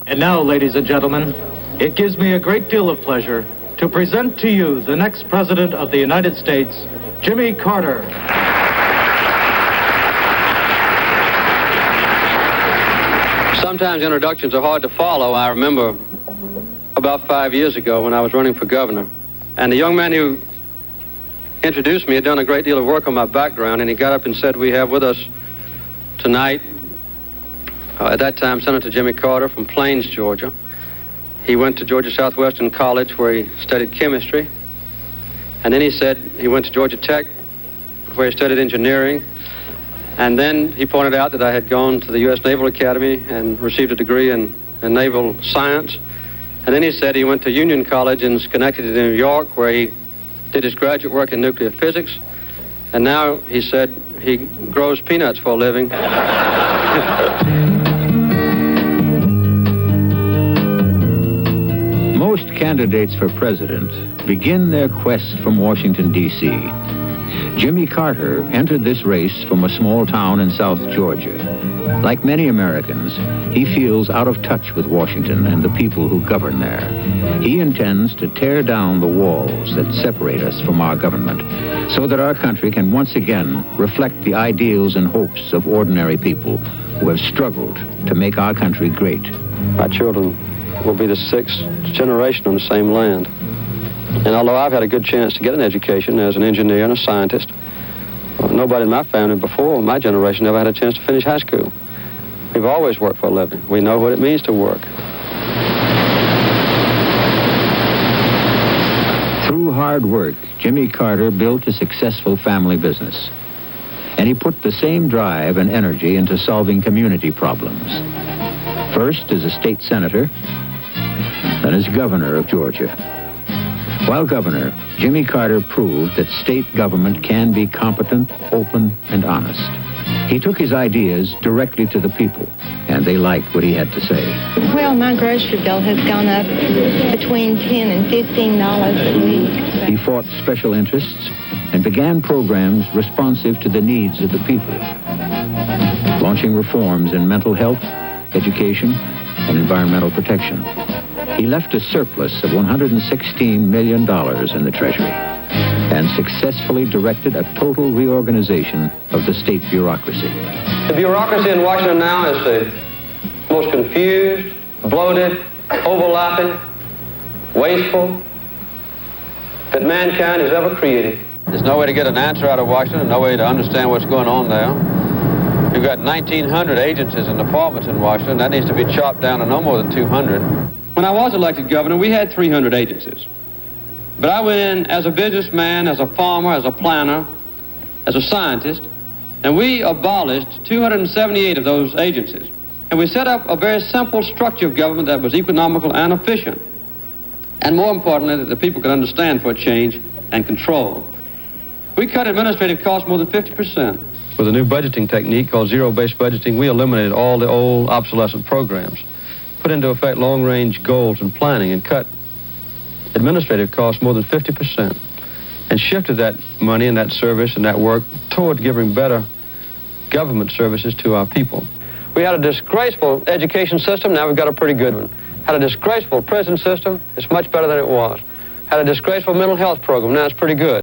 And now, ladies and gentlemen, it gives me a great deal of pleasure to present to you the next President of the United States, Jimmy Carter. Sometimes introductions are hard to follow. I remember about 5 years ago when I was running for governor, and the young man who introduced me had done a great deal of work on my background, and he got up and said, "We have with us tonight, at that time, Senator Jimmy Carter from Plains, Georgia. He went to Georgia Southwestern College where he studied chemistry. And then he said he went to Georgia Tech where he studied engineering. And then he pointed out that I had gone to the U.S. Naval Academy and received a degree in naval science. And then he said he went to Union College in Schenectady, New York, where he did his graduate work in nuclear physics. And now he said he grows peanuts for a living." Most candidates for president begin their quest from Washington, D.C. Jimmy Carter entered this race from a small town in South Georgia. Like many Americans, he feels out of touch with Washington and the people who govern there. He intends to tear down the walls that separate us from our government so that our country can once again reflect the ideals and hopes of ordinary people who have struggled to make our country great. My children will be the sixth generation on the same land. And although I've had a good chance to get an education as an engineer and a scientist, nobody in my family before my generation ever had a chance to finish high school. We've always worked for a living. We know what it means to work. Through hard work, Jimmy Carter built a successful family business. And he put the same drive and energy into solving community problems. First as a state senator, then as governor of Georgia. While governor, Jimmy Carter proved that state government can be competent, open, and honest. He took his ideas directly to the people, and they liked what he had to say. Well, my grocery bill has gone up between $10 and $15 a week. He fought special interests and began programs responsive to the needs of the people, launching reforms in mental health, education, and environmental protection. He left a surplus of $116 million in the Treasury and successfully directed a total reorganization of the state bureaucracy. The bureaucracy in Washington now is the most confused, bloated, overlapping, wasteful that mankind has ever created. There's no way to get an answer out of Washington, no way to understand what's going on there. You've got 1,900 agencies and departments in Washington. That needs to be chopped down to no more than 200. When I was elected governor, we had 300 agencies. But I went in as a businessman, as a farmer, as a planner, as a scientist, and we abolished 278 of those agencies. And we set up a very simple structure of government that was economical and efficient. And more importantly, that the people could understand for a change and control. We cut administrative costs more than 50%. With a new budgeting technique called zero-based budgeting, we eliminated all the old obsolescent programs, put into effect long-range goals and planning, and cut administrative costs more than 50%, and shifted that money and that service and that work toward giving better government services to our people. We had a disgraceful education system, now we've got a pretty good one. Had a disgraceful prison system, it's much better than it was. Had a disgraceful mental health program, now it's pretty good.